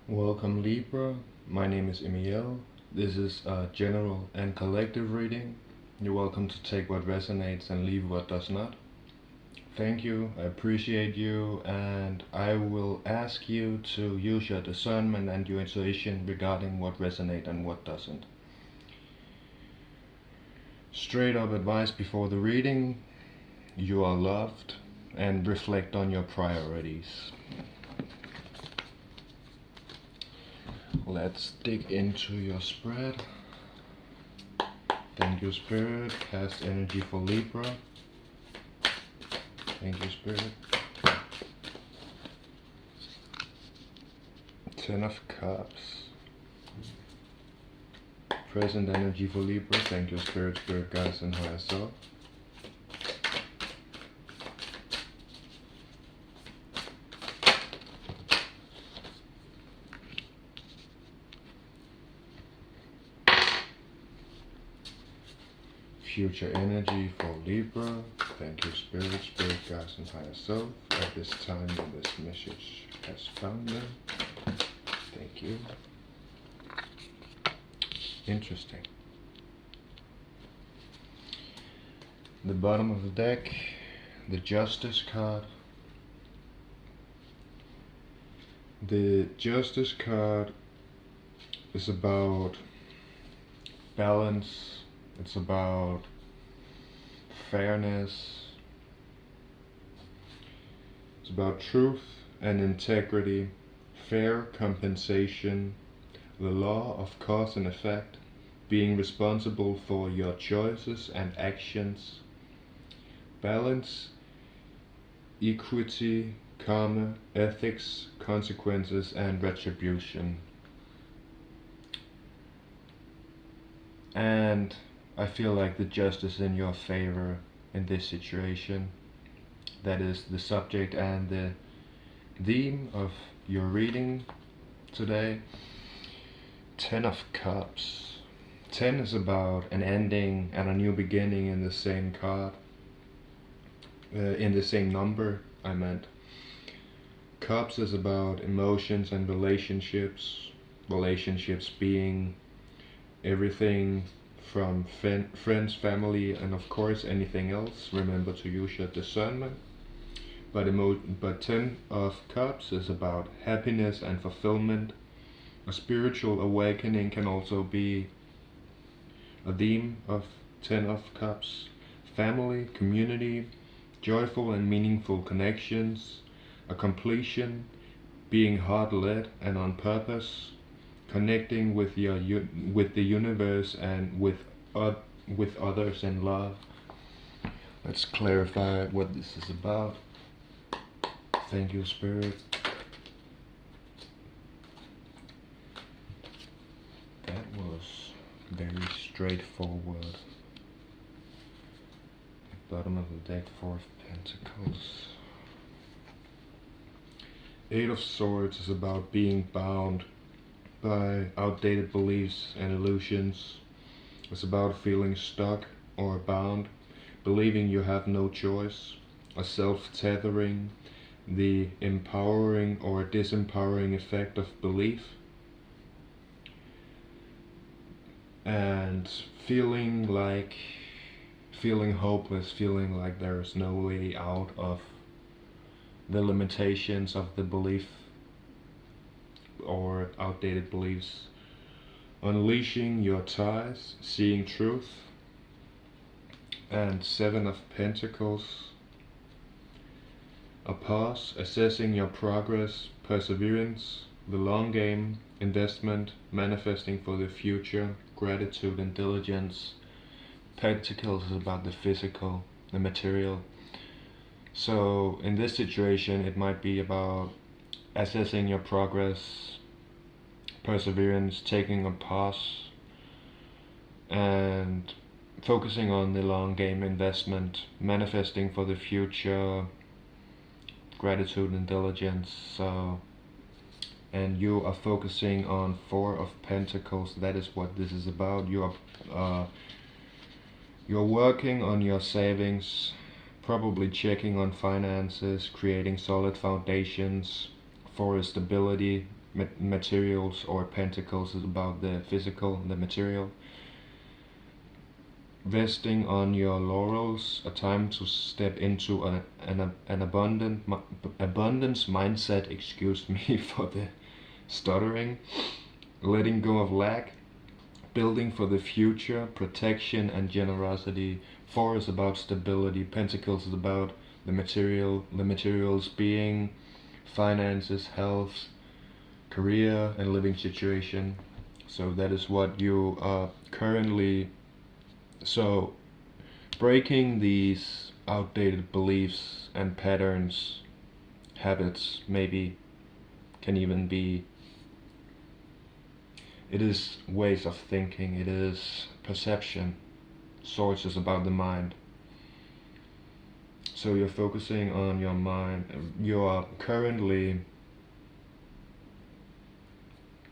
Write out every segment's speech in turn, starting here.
Welcome Libra, my name is Emil. This is a general and collective reading. You're welcome to take what resonates and leave what does not. Thank you, I appreciate you, and I will ask you to use your discernment and your intuition regarding what resonates and what doesn't. Straight up advice before the reading: you are loved, and reflect on your priorities. Let's dig into your spread. Thank you, Spirit. Cast energy for Libra. Thank you, Spirit. 10 of Cups. Present energy for Libra. Thank you, Spirit, Spirit Guides, and Higher Self. Future energy for Libra. Thank you, Spirit, Spirit Guides, and Higher Self. At this time when this message has found them. Thank you. Interesting. The bottom of the deck, the Justice card. The Justice card is about balance. It's about fairness. It's about truth and integrity, fair compensation, the law of cause and effect, being responsible for your choices and actions, balance, equity, karma, ethics, consequences, and retribution. And I feel like the justice is in your favor in this situation. That is the subject and the theme of your reading today. 10 of Cups. 10 is about an ending and a new beginning in the same card. In the same number, I meant. Cups is about emotions and relationships. Relationships being everything from friends, family, and of course anything else. Remember to use your discernment. But 10 of Cups is about happiness and fulfillment. A spiritual awakening can also be a theme of 10 of Cups. Family, community, joyful and meaningful connections, a completion, being heart-led and on purpose, connecting with the universe and with others in love. Let's clarify what this is about. Thank you, Spirit. That was very straightforward. Bottom of the deck, 4 of Pentacles. 8 of Swords is about being bound by outdated beliefs and illusions. It's about feeling stuck or bound, believing you have no choice, a self-tethering, the empowering or disempowering effect of belief, and feeling hopeless, feeling like there's no way out of the limitations of the belief or outdated beliefs. Unleashing your ties, seeing truth. And 7 of Pentacles. A pause, assessing your progress, perseverance, the long game, investment, manifesting for the future, gratitude and diligence. Pentacles is about the physical, the material. So in this situation it might be about assessing your progress, perseverance, taking a pause, and focusing on the long game, investment, manifesting for the future, gratitude and diligence. So, and you are focusing on 4 of Pentacles. That is what this is about. You're working on your savings, probably checking on finances, creating solid foundations for stability materials, or Pentacles is about the physical, the material. Resting on your laurels, a time to step into an abundance mindset, excuse me for the stuttering. Letting go of lack, building for the future, protection and generosity. Four is about stability, Pentacles is about the materials being finances, health, career and living situation. So that is what you are currently. So breaking these outdated beliefs and patterns, habits, maybe can even be, it is ways of thinking, it is perception, sources about the mind. So you're focusing on your mind. You are currently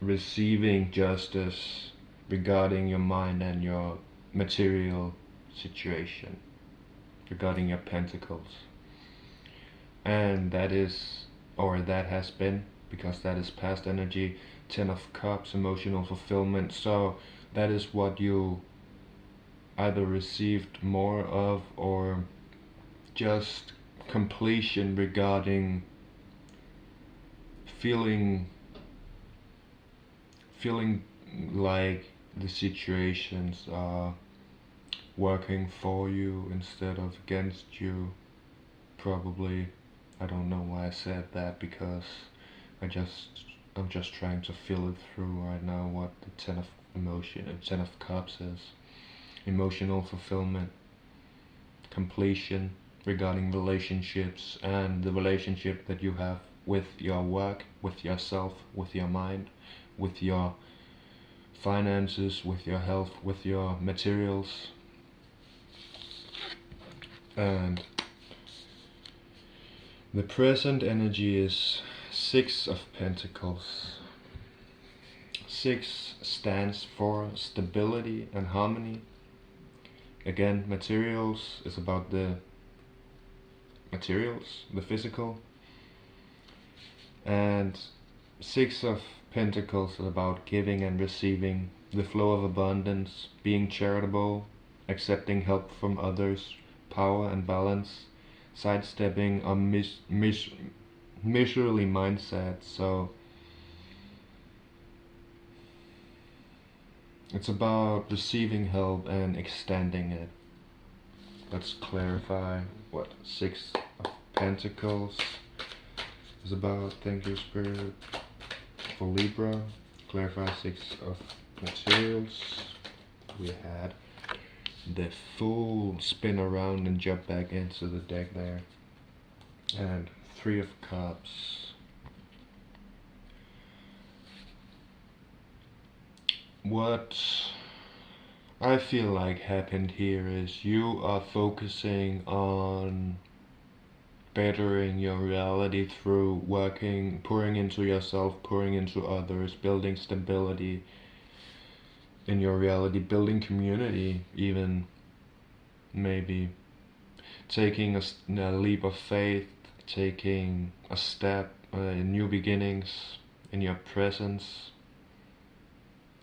receiving justice regarding your mind and your material situation, regarding your Pentacles. And that is, or that has been, because that is past energy, 10 of Cups, emotional fulfillment. So that is what you either received more of, or just completion regarding feeling like the situations are working for you instead of against you. Probably, I don't know why I said that, because I'm just trying to feel it through right now what the 10 of Cups is. Emotional fulfillment, completion regarding relationships, and the relationship that you have with your work, with yourself, with your mind, with your finances, with your health, with your materials. And the present energy is 6 of Pentacles. 6 stands for stability and harmony. Again, materials is about the materials, the physical. And 6 of Pentacles is about giving and receiving, the flow of abundance, being charitable, accepting help from others, power and balance, sidestepping a miserly mindset. So it's about receiving help and extending it. Let's clarify what 6 of Pentacles is about. Thank you, Spirit. For Libra, clarify 6 of materials. We had the full spin around and jump back into the deck there. And 3 of Cups. What I feel like happened here is you are focusing on bettering your reality through working, pouring into yourself, pouring into others, building stability in your reality, building community, even maybe taking a leap of faith, taking a step in new beginnings in your presence,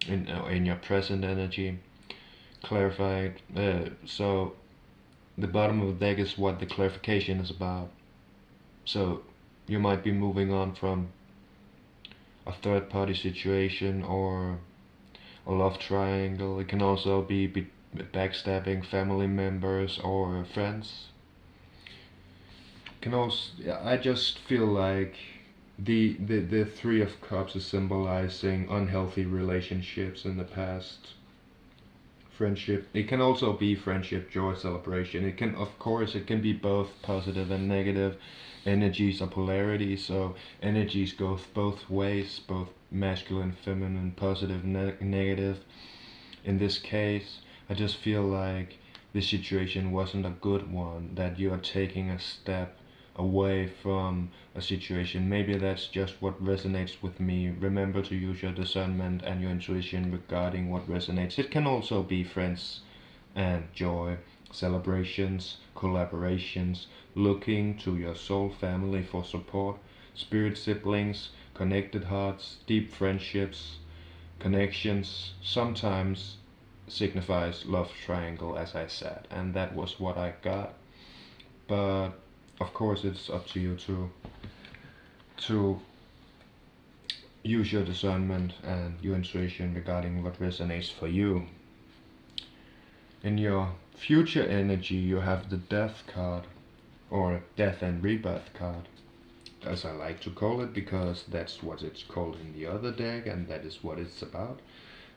in your present energy. Clarified. So the bottom of the deck is what the clarification is about. So you might be moving on from a third party situation or a love triangle. It can also be backstabbing family members or friends. Can also, I just feel like the 3 of Cups is symbolizing unhealthy relationships in the past. Friendship, it can also be friendship, joy, celebration. It can, of course, it can be both positive and negative. Energies are polarity, so energies go both ways, both masculine, feminine, positive, negative. In this case, I just feel like this situation wasn't a good one, that you are taking a step away from a situation. Maybe that's just what resonates with me. Remember to use your discernment and your intuition regarding what resonates. It can also be friends and joy, celebrations, collaborations, looking to your soul family for support, spirit siblings, connected hearts, deep friendships, connections, sometimes signifies love triangle, as I said, and that was what I got. But of course it's up to you to use your discernment and your intuition regarding what resonates for you. In your future energy, you have the Death card, or Death and Rebirth card, as I like to call it, because that's what it's called in the other deck, and that is what it's about.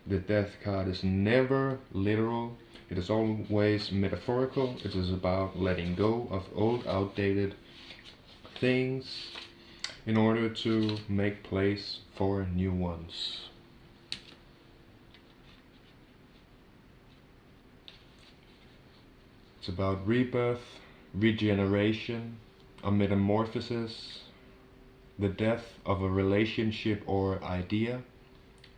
The Death card is never literal, it is always metaphorical. It is about letting go of old, outdated things in order to make place for new ones. It's about rebirth, regeneration, a metamorphosis, the death of a relationship or idea,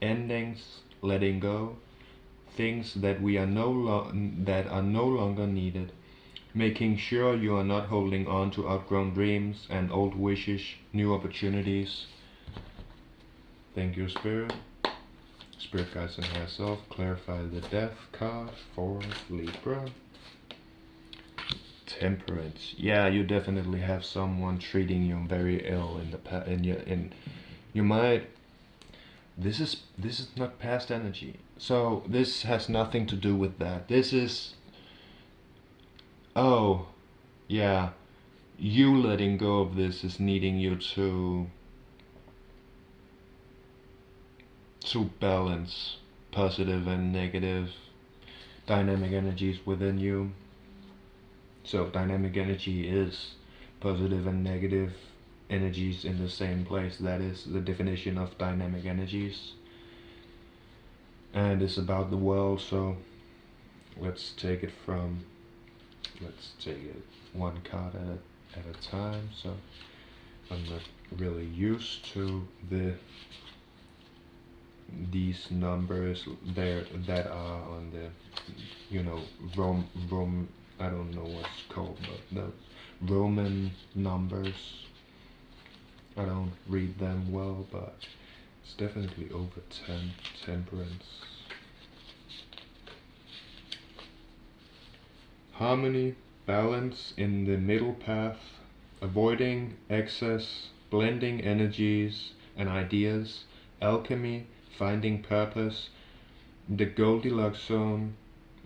endings, letting go, things that are no longer needed, making sure you are not holding on to outgrown dreams and old wishes, new opportunities. Thank you, Spirit. Spirit guides and higher self, clarify the Death card for Libra. Temperance. Yeah, you definitely have someone treating you very ill in the you might. This is not past energy, so this has nothing to do with that. This is, oh yeah, you letting go of this is needing you to balance positive and negative dynamic energies within you. So dynamic energy is positive and negative energies in the same place. That is the definition of dynamic energies, and it's about the world. So let's take it one card at a time. So I'm not really used to these numbers there that are on the, I don't know what's called, but the Roman numbers. I don't read them well, but it's definitely over 10. Temperance. Harmony, balance in the middle path, avoiding excess, blending energies and ideas, alchemy, finding purpose, the Goldilocks zone,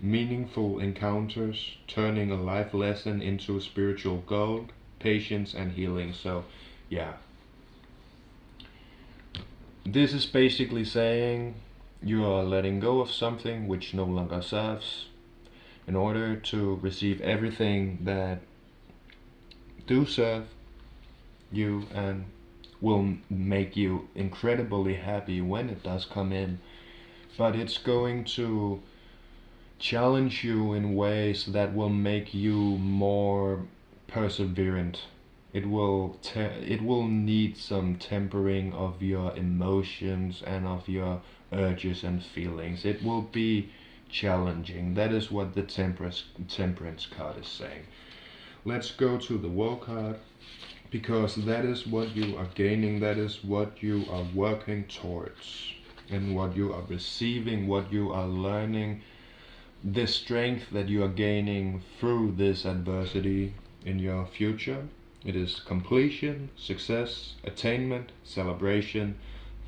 meaningful encounters, turning a life lesson into spiritual gold, patience and healing. So yeah, this is basically saying you are letting go of something which no longer serves in order to receive everything that do serve you and will make you incredibly happy when it does come in. But it's going to challenge you in ways that will make you more perseverant. It will need some tempering of your emotions and of your urges and feelings. It will be challenging. That is what the temperance card is saying. Let's go to the Woe card, because that is what you are gaining, that is what you are working towards, and what you are receiving, what you are learning, the strength that you are gaining through this adversity in your future. It is completion, success, attainment, celebration,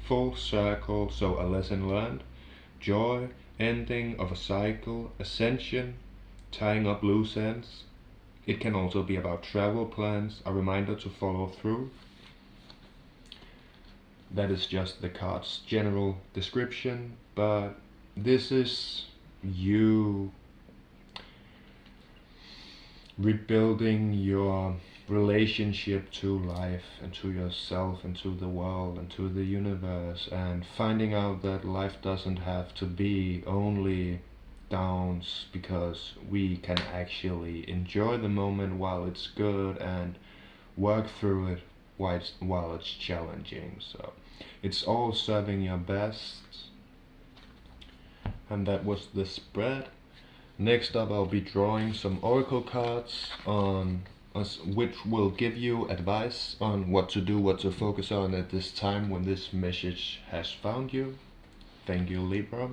full circle, so a lesson learned, joy, ending of a cycle, ascension, tying up loose ends. It can also be about travel plans, a reminder to follow through. That is just the card's general description, but this is you rebuilding your relationship to life and to yourself and to the world and to the universe, and finding out that life doesn't have to be only downs, because we can actually enjoy the moment while it's good and work through it while it's challenging. So it's all serving your best. And that was the spread. Next up, I'll be drawing some oracle cards on which will give you advice on what to do, what to focus on at this time when this message has found you. Thank you, Libra.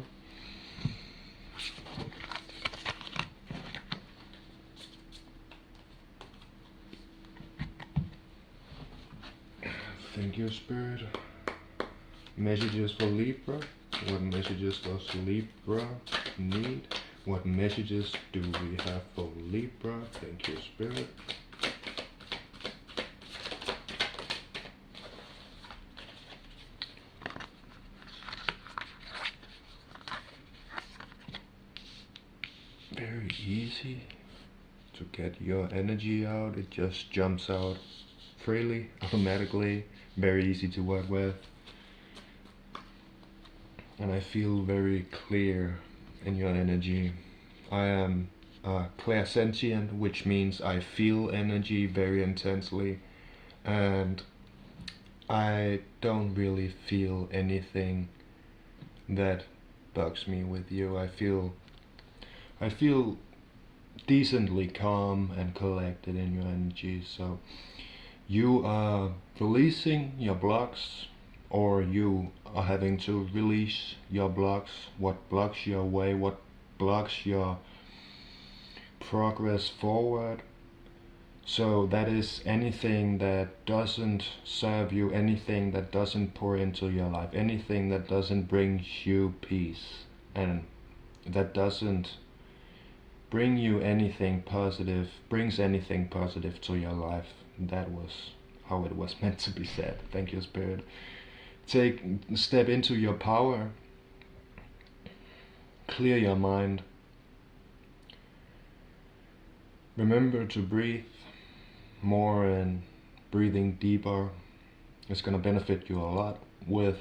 Thank you, Spirit. Messages for Libra. What messages does Libra need? What messages do we have for Libra? Thank you, Spirit. Very easy to get your energy out. It just jumps out freely, automatically. Very easy to work with. And I feel very clear in your energy. I am clairsentient, which means I feel energy very intensely, and I don't really feel anything that bugs me with you. I feel decently calm and collected in your energy. So you are releasing your blocks, or you are having to release your blocks. What blocks your way, what blocks your progress forward. So that is anything that doesn't serve you, anything that doesn't pour into your life, anything that doesn't bring you peace, and that doesn't bring you anything positive, brings anything positive to your life. That was how it was meant to be said. Thank you, Spirit. Step into your power. Clear your mind. Remember to breathe more, and breathing deeper is going to benefit you a lot with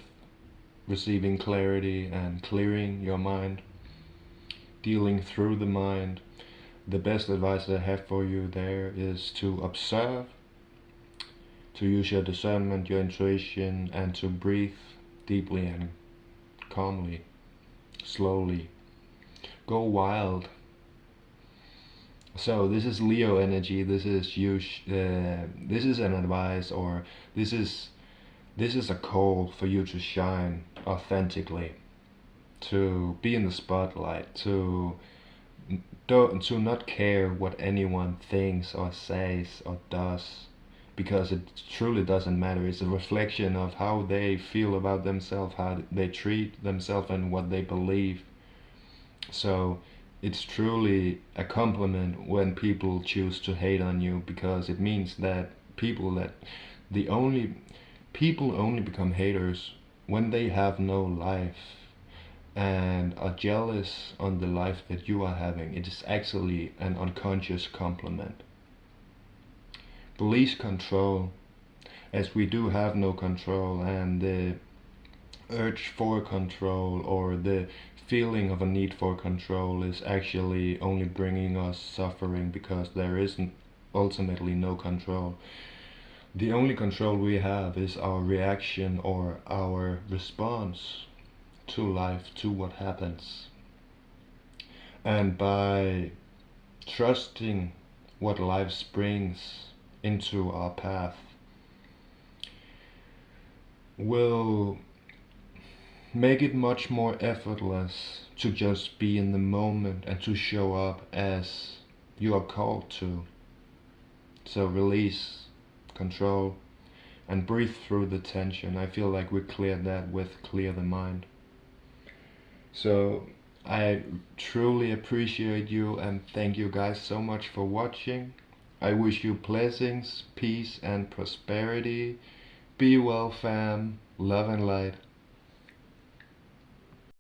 receiving clarity and clearing your mind, dealing through the mind. The best advice I have for you there is to observe, to use your discernment, your intuition, and to breathe deeply and calmly, slowly. Go wild. So this is Leo energy. This is this is an advice, or this is a call for you to shine authentically, to be in the spotlight, to not care what anyone thinks or says or does, because it truly doesn't matter. It's a reflection of how they feel about themselves, how they treat themselves, and what they believe. So it's truly a compliment when people choose to hate on you, because it means that people only become haters when they have no life and are jealous on the life that you are having. It is actually an unconscious compliment. Release control, as we do have no control, and the urge for control, or the feeling of a need for control, is actually only bringing us suffering, because there isn't ultimately no control. The only control we have is our reaction, or our response to life, to what happens. And by trusting what life brings into our path, will make it much more effortless to just be in the moment and to show up as you are called to. So release, control, and breathe through the tension. I feel like we cleared that with Clear the Mind. So I truly appreciate you, and thank you guys so much for watching. I wish you blessings, peace, and prosperity. Be well, fam. Love and light.